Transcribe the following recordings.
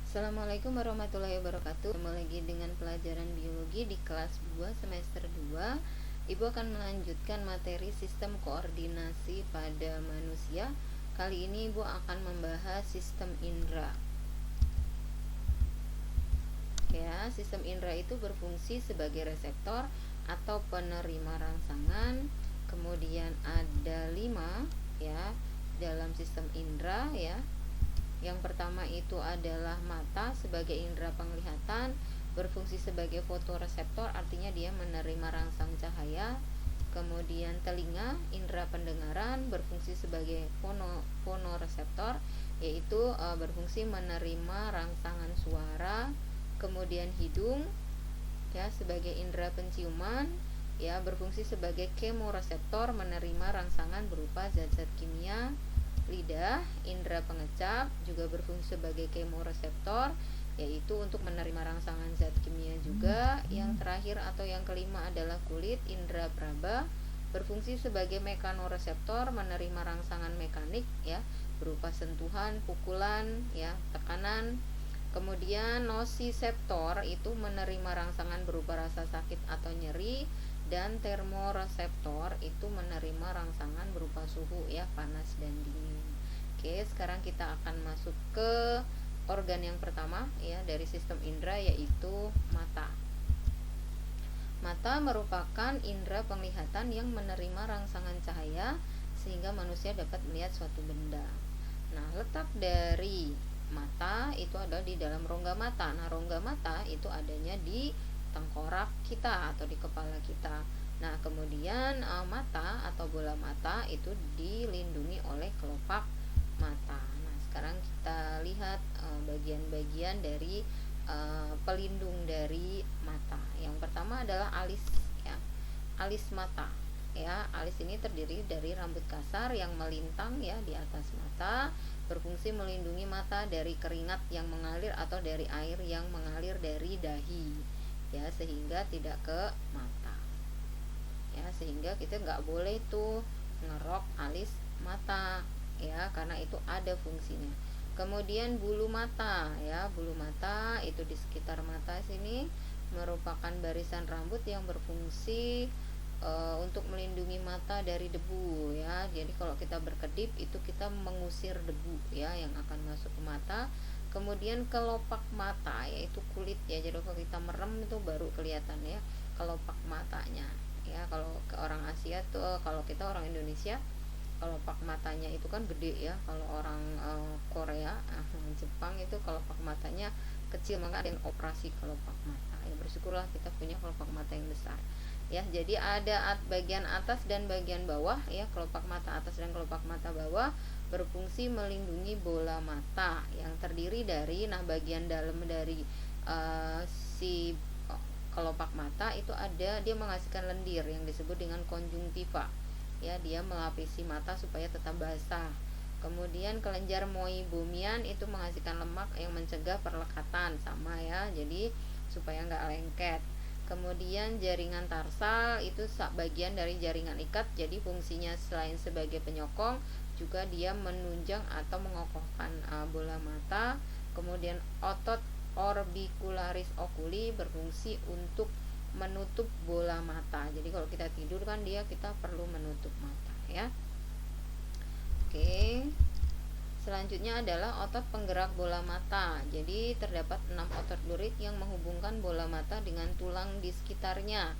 Assalamualaikum warahmatullahi wabarakatuh. Ketemu lagi dengan pelajaran biologi di kelas 2 semester 2. Ibu akan melanjutkan materi sistem koordinasi pada manusia. Kali ini Ibu akan membahas sistem indera. Ya, sistem indera itu berfungsi sebagai reseptor atau penerima rangsangan. Kemudian ada 5 ya dalam sistem indera ya. Yang pertama itu adalah mata sebagai indera penglihatan, berfungsi sebagai fotoreseptor, artinya dia menerima rangsang cahaya. Kemudian telinga, indera pendengaran, berfungsi sebagai fonoreseptor, yaitu berfungsi menerima rangsangan suara. Kemudian hidung ya sebagai indera penciuman, ya berfungsi sebagai kemoreseptor, menerima rangsangan berupa zat-zat kimia. Lidah, indera pengecap, juga berfungsi sebagai kemoreseptor, yaitu untuk menerima rangsangan zat kimia juga. Yang terakhir atau yang kelima adalah kulit, indera praba, berfungsi sebagai mekanoreseptor, menerima rangsangan mekanik ya berupa sentuhan, pukulan ya, tekanan. Kemudian nosiseptor itu menerima rangsangan berupa rasa sakit atau nyeri, dan termoreseptor itu menerima rangsangan berupa suhu ya, panas dan dingin. Oke, sekarang kita akan masuk ke organ yang pertama ya dari sistem indera, yaitu mata. Mata merupakan indera penglihatan yang menerima rangsangan cahaya sehingga manusia dapat melihat suatu benda. Nah, letak dari mata itu adalah di dalam rongga mata. Nah, rongga mata itu adanya di tengkorak kita atau di kepala kita. Nah, kemudian mata atau bola mata itu dilindungi oleh kelopak mata. Nah, sekarang kita lihat bagian-bagian dari pelindung dari mata. Yang pertama adalah alis ya. Alis mata ya. Alis ini terdiri dari rambut kasar yang melintang ya di atas mata, berfungsi melindungi mata dari keringat yang mengalir atau dari air yang mengalir dari dahi ya, sehingga tidak ke mata ya, sehingga kita nggak boleh tuh ngerok alis mata ya, karena itu ada fungsinya. Kemudian bulu mata ya, bulu mata itu di sekitar mata sini merupakan barisan rambut yang berfungsi untuk melindungi mata dari debu ya. Jadi kalau kita berkedip itu kita mengusir debu ya yang akan masuk ke mata. Kemudian kelopak mata yaitu kulit ya, jadi kalau kita merem itu baru kelihatan ya kelopak matanya ya. Kalau ke orang Asia tuh, kalau kita orang Indonesia kelopak matanya itu kan gede ya. Kalau orang Korea, Jepang itu kelopak matanya kecil, maka ada yang operasi kelopak mata ya. Bersyukurlah kita punya kelopak mata yang besar ya. Jadi ada bagian atas dan bagian bawah ya. Kelopak mata atas dan kelopak mata bawah berfungsi melindungi bola mata yang terdiri dari bagian dalam dari si kelopak mata itu ada, dia menghasilkan lendir yang disebut dengan konjungtiva ya. Dia melapisi mata supaya tetap basah. Kemudian kelenjar moibomian itu menghasilkan lemak yang mencegah perlekatan, sama ya, jadi supaya nggak lengket. Kemudian jaringan tarsal itu bagian dari jaringan ikat, jadi fungsinya selain sebagai penyokong juga dia menunjang atau mengokohkan bola mata. Kemudian otot orbicularis oculi berfungsi untuk menutup bola mata. Jadi kalau kita tidur kan kita perlu menutup mata ya. Oke. Selanjutnya adalah otot penggerak bola mata. Jadi terdapat 6 otot lurik yang menghubungkan bola mata dengan tulang di sekitarnya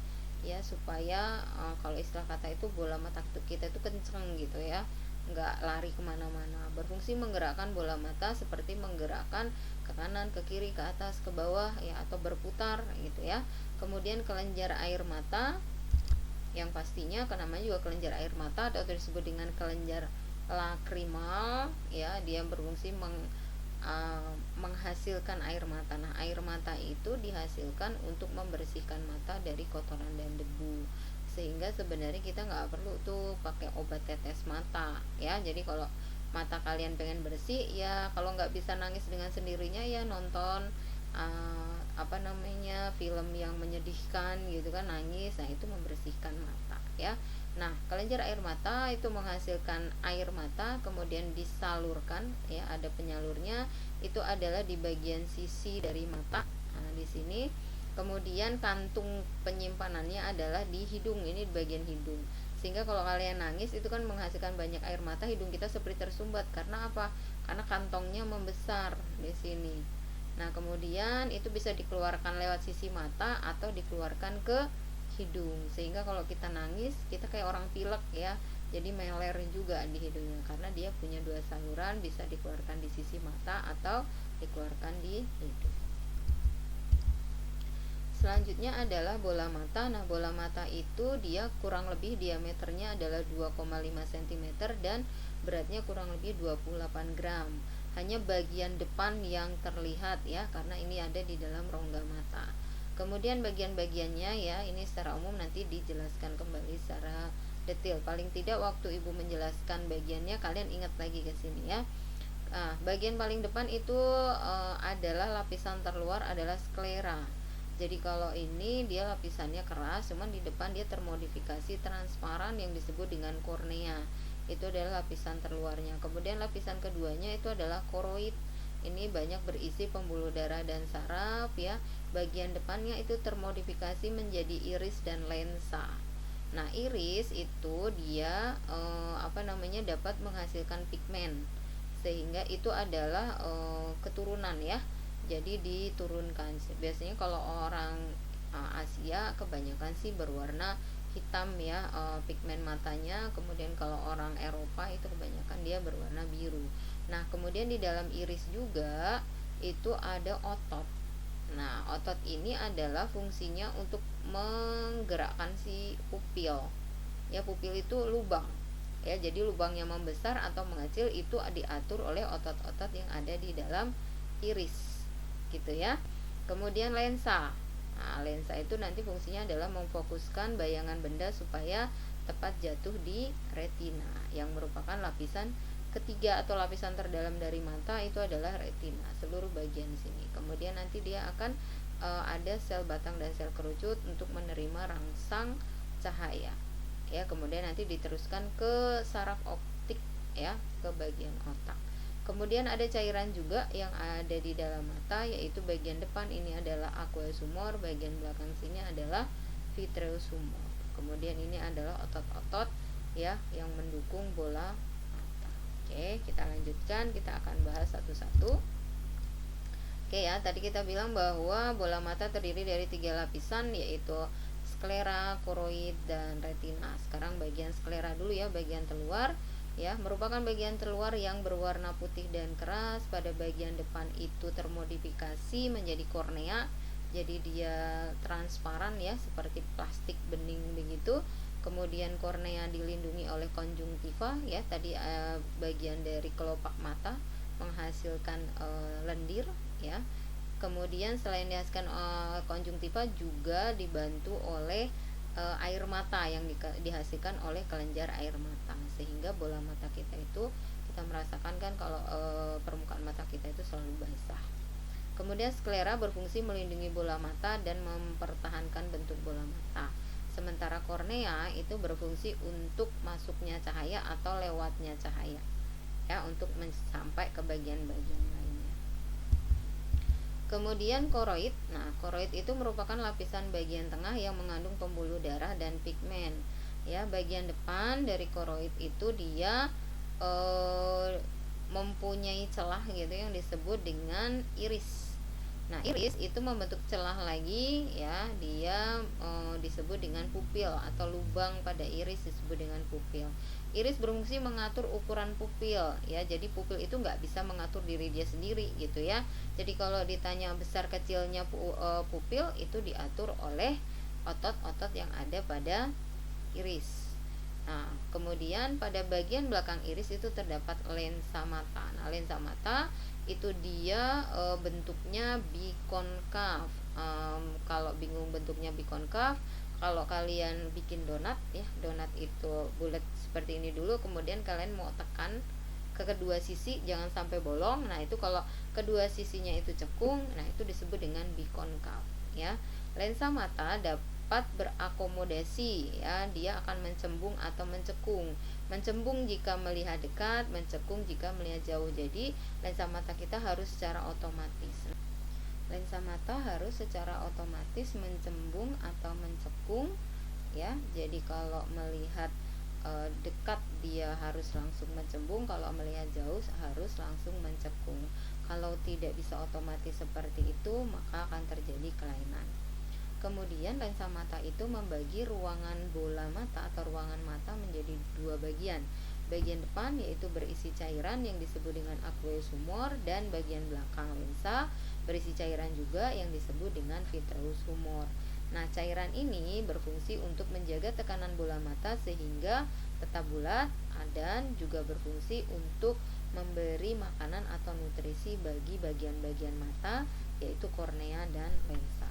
ya, supaya kalau istilah kata itu bola mata kita itu kenceng gitu ya, nggak lari kemana-mana. Berfungsi menggerakkan bola mata seperti menggerakkan ke kanan, ke kiri, ke atas, ke bawah ya, atau berputar gitu ya. Kemudian kelenjar air mata yang pastinya namanya juga kelenjar air mata atau disebut dengan kelenjar lakrimal ya. Dia berfungsi menghasilkan air mata. Nah, air mata itu dihasilkan untuk membersihkan mata dari kotoran dan debu, sehingga sebenarnya kita nggak perlu tuh pakai obat tetes mata ya. Jadi kalau mata kalian pengen bersih ya, kalau nggak bisa nangis dengan sendirinya ya nonton film yang menyedihkan gitu kan, nangis. Nah, itu membersihkan mata ya. Nah, kelenjar air mata itu menghasilkan air mata, kemudian disalurkan, ya, ada penyalurnya, itu adalah di bagian sisi dari mata. Nah, di sini. Kemudian kantung penyimpanannya adalah di hidung, ini di bagian hidung. Sehingga kalau kalian nangis itu kan menghasilkan banyak air mata, hidung kita seperti tersumbat. Karena apa? Karena kantongnya membesar di sini. Nah, kemudian itu bisa dikeluarkan lewat sisi mata atau dikeluarkan ke hidung. Sehingga kalau kita nangis, kita kayak orang pilek ya. Jadi meler juga di hidungnya karena dia punya dua saluran, bisa dikeluarkan di sisi mata atau dikeluarkan di hidung. Selanjutnya adalah bola mata. Nah, bola mata itu dia kurang lebih diameternya adalah 2,5 cm dan beratnya kurang lebih 28 gram. Hanya bagian depan yang terlihat ya, karena ini ada di dalam rongga mata. Kemudian bagian-bagiannya ya, ini secara umum nanti dijelaskan kembali secara detail. Paling tidak waktu Ibu menjelaskan bagiannya kalian ingat lagi ke sini ya. Nah, bagian paling depan itu adalah lapisan terluar adalah sklera. Jadi kalau ini dia lapisannya keras, cuman di depan dia termodifikasi transparan yang disebut dengan kornea. Itu adalah lapisan terluarnya. Kemudian lapisan keduanya itu adalah koroid. Ini banyak berisi pembuluh darah dan saraf ya. Bagian depannya itu termodifikasi menjadi iris dan lensa. Nah, iris itu dia dapat menghasilkan pigmen. Sehingga itu adalah keturunan ya. Jadi diturunkan. Biasanya kalau orang Asia kebanyakan sih berwarna hitam ya, pigmen matanya. Kemudian kalau orang Eropa itu kebanyakan dia berwarna biru. Nah, kemudian di dalam iris juga itu ada otot. Nah, otot ini adalah fungsinya untuk menggerakkan si pupil. Ya, pupil itu lubang. Ya, jadi lubang yang membesar atau mengecil itu diatur oleh otot-otot yang ada di dalam iris. Gitu ya. Kemudian lensa. Nah, lensa itu nanti fungsinya adalah memfokuskan bayangan benda supaya tepat jatuh di retina, yang merupakan lapisan ketiga atau lapisan terdalam dari mata. Itu adalah retina, seluruh bagian sini. Kemudian nanti dia akan ada sel batang dan sel kerucut untuk menerima rangsang cahaya. Ya, kemudian nanti diteruskan ke saraf optik ya, ke bagian otak. Kemudian ada cairan juga yang ada di dalam mata, yaitu bagian depan ini adalah aqueous humor, bagian belakang sini adalah vitreous humor. Kemudian ini adalah otot-otot ya yang mendukung bola mata. Oke, kita lanjutkan, kita akan bahas satu-satu. Oke ya, tadi kita bilang bahwa bola mata terdiri dari 3 lapisan, yaitu sklera, koroid, dan retina. Sekarang bagian sklera dulu ya, bagian terluar. Ya, merupakan bagian terluar yang berwarna putih dan keras. Pada bagian depan itu termodifikasi menjadi kornea. Jadi dia transparan ya, seperti plastik bening begitu. Kemudian kornea dilindungi oleh konjungtiva ya. Tadi bagian dari kelopak mata menghasilkan lendir ya. Kemudian selain dihasilkan konjungtiva juga dibantu oleh air mata yang dihasilkan oleh kelenjar air mata, sehingga bola mata kita itu kita merasakan kan kalau permukaan mata kita itu selalu basah. Kemudian sklera berfungsi melindungi bola mata dan mempertahankan bentuk bola mata. Sementara kornea itu berfungsi untuk masuknya cahaya atau lewatnya cahaya ya, untuk sampai ke bagian-bagian lainnya. Kemudian koroid. Nah, koroid itu merupakan lapisan bagian tengah yang mengandung pembuluh darah dan pigmen. Ya, bagian depan dari koroid itu dia mempunyai celah gitu yang disebut dengan iris. Nah, iris itu membentuk celah lagi ya, dia disebut dengan pupil atau lubang pada iris disebut dengan pupil. Iris berfungsi mengatur ukuran pupil ya, jadi pupil itu nggak bisa mengatur diri dia sendiri gitu ya. Jadi kalau ditanya besar kecilnya pupil itu diatur oleh otot-otot yang ada pada iris. Nah, kemudian pada bagian belakang iris itu terdapat lensa mata. Nah, lensa mata itu dia bentuknya bikonkav. Kalau bingung bentuknya bikonkav, kalau kalian bikin donat ya, donat itu bulat seperti ini dulu, kemudian kalian mau tekan ke kedua sisi jangan sampai bolong. Nah, itu kalau kedua sisinya itu cekung, nah itu disebut dengan bikonkav ya. Lensa mata dapat berakomodasi, ya, dia akan mencembung atau mencekung. Mencembung jika melihat dekat, mencekung jika melihat jauh. Jadi lensa mata kita harus secara otomatis. Lensa mata harus secara otomatis mencembung atau mencekung, ya. Jadi kalau melihat dekat dia harus langsung mencembung, kalau melihat jauh harus langsung mencekung. Kalau tidak bisa otomatis seperti itu, maka akan terjadi kelainan. Kemudian lensa mata itu membagi ruangan bola mata atau ruangan mata menjadi dua bagian. Bagian depan yaitu berisi cairan yang disebut dengan aqueous humor, dan bagian belakang lensa berisi cairan juga yang disebut dengan vitreous humor. Nah, cairan ini berfungsi untuk menjaga tekanan bola mata sehingga tetap bulat, dan juga berfungsi untuk memberi makanan atau nutrisi bagi bagian-bagian mata, yaitu kornea dan lensa.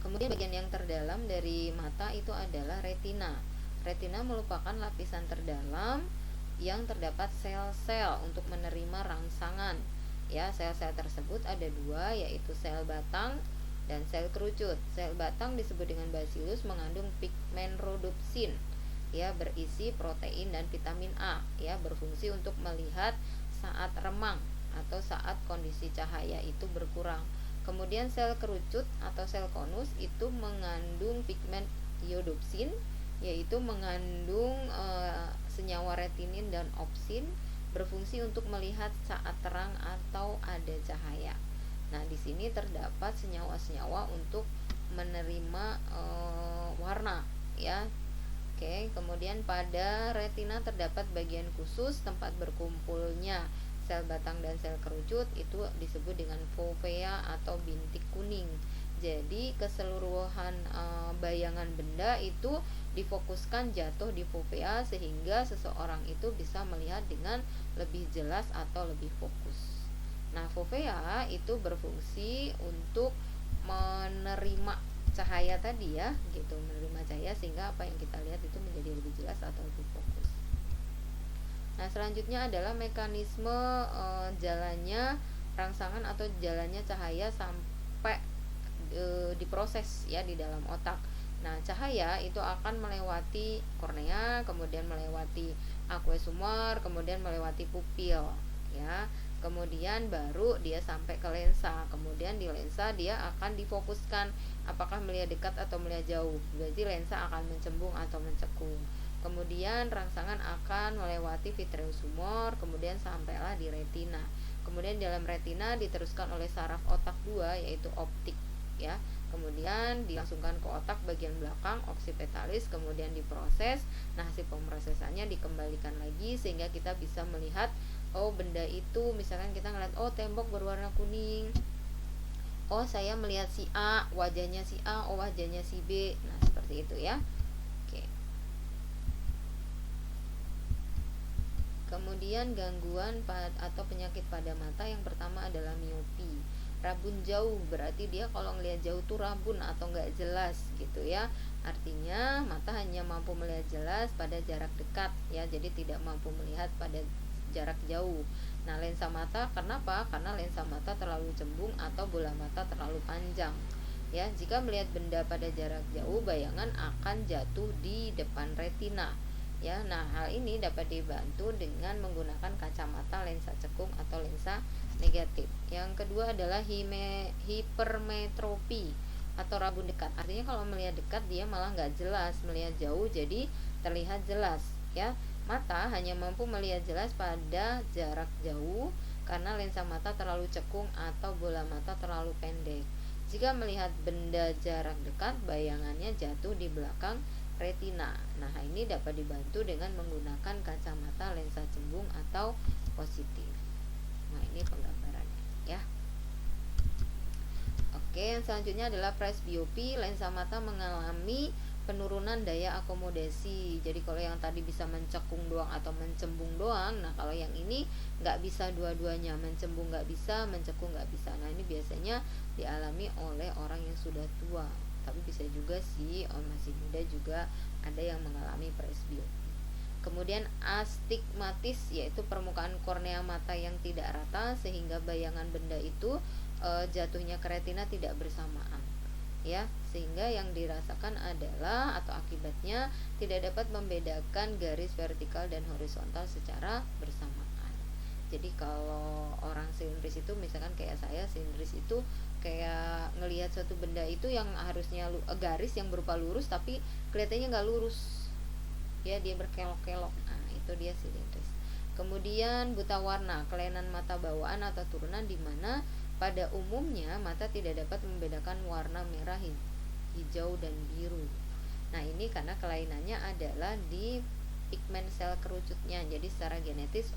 Kemudian bagian yang terdalam dari mata itu adalah retina. Retina merupakan lapisan terdalam yang terdapat sel-sel untuk menerima rangsangan. Ya, sel-sel tersebut ada dua, yaitu sel batang dan sel kerucut. Sel batang disebut dengan bacillus, mengandung pigmen rhodopsin, ya, berisi protein dan vitamin A, ya, berfungsi untuk melihat saat remang atau saat kondisi cahaya itu berkurang. Kemudian sel kerucut atau sel konus itu mengandung pigmen iodopsin, yaitu mengandung senyawa retinin dan opsin, berfungsi untuk melihat saat terang atau ada cahaya. Nah, di sini terdapat senyawa-senyawa untuk menerima warna, ya. Oke, kemudian pada retina terdapat bagian khusus tempat berkumpulnya sel batang dan sel kerucut, itu disebut dengan fovea atau bintik kuning. Jadi keseluruhan bayangan benda itu difokuskan jatuh di fovea sehingga seseorang itu bisa melihat dengan lebih jelas atau lebih fokus. Nah, fovea itu berfungsi untuk menerima cahaya tadi, ya, gitu, menerima cahaya sehingga apa yang kita lihat itu menjadi lebih jelas atau lebih fokus. Nah, selanjutnya adalah mekanisme jalannya rangsangan atau jalannya cahaya sampai diproses, ya, di dalam otak. Nah, cahaya itu akan melewati kornea, kemudian melewati aqueous humor, kemudian melewati pupil, ya. Kemudian baru dia sampai ke lensa. Kemudian di lensa dia akan difokuskan apakah melihat dekat atau melihat jauh. Berarti lensa akan mencembung atau mencekung. Kemudian rangsangan akan melewati vitreous humor, kemudian sampailah di retina. Kemudian dalam retina diteruskan oleh saraf otak 2 yaitu optik, ya. Kemudian dilangsungkan ke otak bagian belakang occipitalis, kemudian diproses. Nah, hasil pemrosesannya dikembalikan lagi sehingga kita bisa melihat, oh, benda itu, misalkan kita ngeliat, oh, tembok berwarna kuning, oh, saya melihat si A, wajahnya si A, oh, wajahnya si B. Nah, seperti itu, ya. Oke. Kemudian gangguan atau penyakit pada mata yang pertama adalah miopi. Rabun jauh, berarti dia kalau ngelihat jauh tuh rabun atau nggak jelas, gitu, ya. Artinya mata hanya mampu melihat jelas pada jarak dekat, ya, jadi tidak mampu melihat pada jarak jauh. Nah, lensa mata, kenapa? Karena lensa mata terlalu cembung atau bola mata terlalu panjang, ya. Jika melihat benda pada jarak jauh, bayangan akan jatuh di depan retina, ya. Nah, hal ini dapat dibantu dengan menggunakan kacamata lensa cekung atau lensa negatif. Yang kedua adalah hipermetropi atau rabun dekat. Artinya kalau melihat dekat dia malah nggak jelas, melihat jauh jadi terlihat jelas, ya. Mata hanya mampu melihat jelas pada jarak jauh karena lensa mata terlalu cekung atau bola mata terlalu pendek. Jika melihat benda jarak dekat, bayangannya jatuh di belakang retina. Nah, ini dapat dibantu dengan menggunakan kacamata lensa cembung atau positif. Nah, ini penggambarannya, ya. Oke, yang selanjutnya adalah presbiopi. Lensa mata mengalami penurunan daya akomodasi. Jadi kalau yang tadi bisa mencekung doang atau mencembung doang, nah kalau yang ini nggak bisa dua-duanya, mencembung nggak bisa, mencekung nggak bisa. Nah, ini biasanya dialami oleh orang yang sudah tua, tapi bisa juga sih masih muda juga ada yang mengalami presbiopi. Kemudian astigmatis, yaitu permukaan kornea mata yang tidak rata sehingga bayangan benda itu jatuhnya ke retina tidak bersamaan. ya, sehingga yang dirasakan adalah atau akibatnya tidak dapat membedakan garis vertikal dan horizontal secara bersamaan. Jadi kalau orang sinkris itu misalkan kayak saya, sinkris itu kayak ngelihat suatu benda itu yang harusnya garis yang berupa lurus tapi kelihatannya nggak lurus, ya, dia berkelok-kelok. Nah, itu dia sinkris. Kemudian buta warna, kelainan mata bawaan atau turunan di mana pada umumnya mata tidak dapat membedakan warna merah, hijau, dan biru. Nah, ini karena kelainannya adalah di pigmen sel kerucutnya. Jadi secara genetis,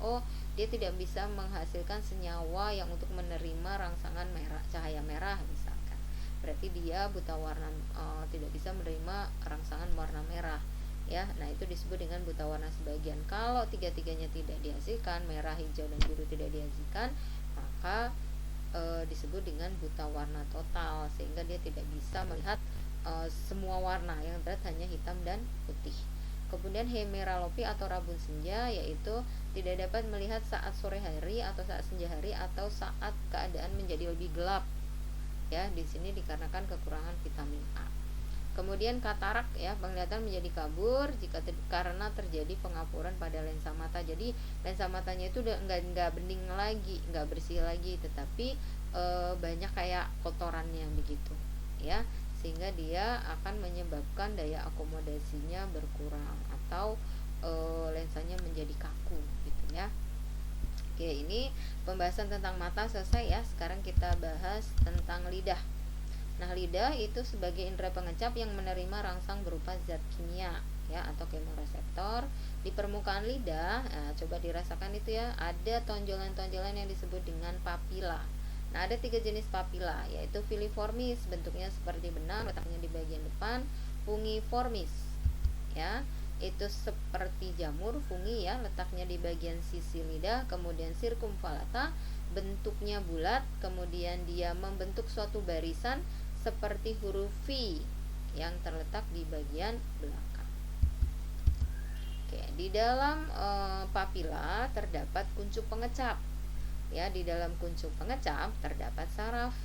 dia tidak bisa menghasilkan senyawa yang untuk menerima rangsangan merah, cahaya merah misalkan. Berarti dia buta warna, tidak bisa menerima rangsangan warna merah, ya. Nah, itu disebut dengan buta warna sebagian. Kalau tiga-tiganya tidak dihasilkan, merah, hijau, dan biru tidak dihasilkan, maka disebut dengan buta warna total, sehingga dia tidak bisa melihat semua warna, yang terlihat hanya hitam dan putih. Kemudian hemeralopi atau rabun senja, yaitu tidak dapat melihat saat sore hari atau saat senja hari atau saat keadaan menjadi lebih gelap, ya. Di sini dikarenakan kekurangan vitamin A. Kemudian katarak, ya, penglihatan menjadi kabur jika karena terjadi pengapuran pada lensa mata. Jadi lensa matanya itu udah nggak bening lagi, nggak bersih lagi, tetapi banyak kayak kotorannya begitu, ya, sehingga dia akan menyebabkan daya akomodasinya berkurang atau lensanya menjadi kaku gitu, ya. Oke, ini pembahasan tentang mata selesai, ya. Sekarang kita bahas tentang lidah. Nah, lidah itu sebagai indera pengecap yang menerima rangsang berupa zat kimia, ya, atau kemoreseptor di permukaan lidah. Nah, coba dirasakan itu, ya, ada tonjolan-tonjolan yang disebut dengan papila. Nah, ada 3 jenis papila, yaitu filiformis, bentuknya seperti benang, letaknya di bagian depan. Fungiformis, ya, itu seperti jamur, fungi, ya, letaknya di bagian sisi lidah. Kemudian circumvallata, bentuknya bulat, kemudian dia membentuk suatu barisan seperti huruf V yang terletak di bagian belakang. Oke, di dalam papila terdapat kuncup pengecap. Ya, di dalam kuncup pengecap terdapat saraf.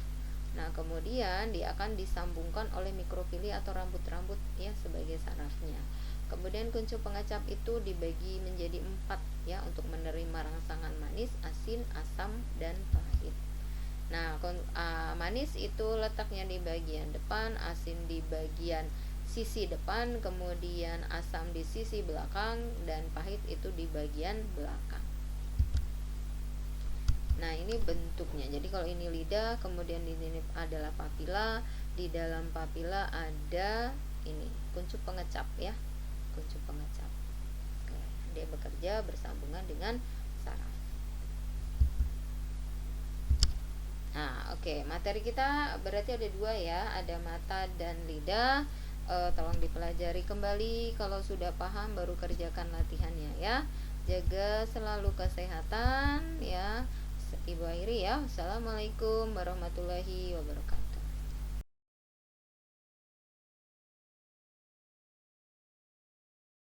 Nah, kemudian dia akan disambungkan oleh mikrofili atau rambut-rambut, ya, sebagai sarafnya. Kemudian kuncup pengecap itu dibagi menjadi 4, ya, untuk menerima rangsangan manis, asin, asam, dan pahit. Nah, manis itu letaknya di bagian depan, asin di bagian sisi depan, kemudian asam di sisi belakang, dan pahit itu di bagian belakang. Nah, ini bentuknya. Jadi kalau ini lidah, kemudian ini adalah papila. Di dalam papila ada ini kuncup pengecap, ya, kuncup pengecap. Oke, dia bekerja bersambungan dengan saraf. Nah, oke, materi kita berarti ada 2, ya, ada mata dan lidah. Tolong dipelajari kembali. Kalau sudah paham baru kerjakan latihannya, ya. Jaga selalu kesehatan, ya. Ibu akhiri, ya. Assalamualaikum warahmatullahi wabarakatuh.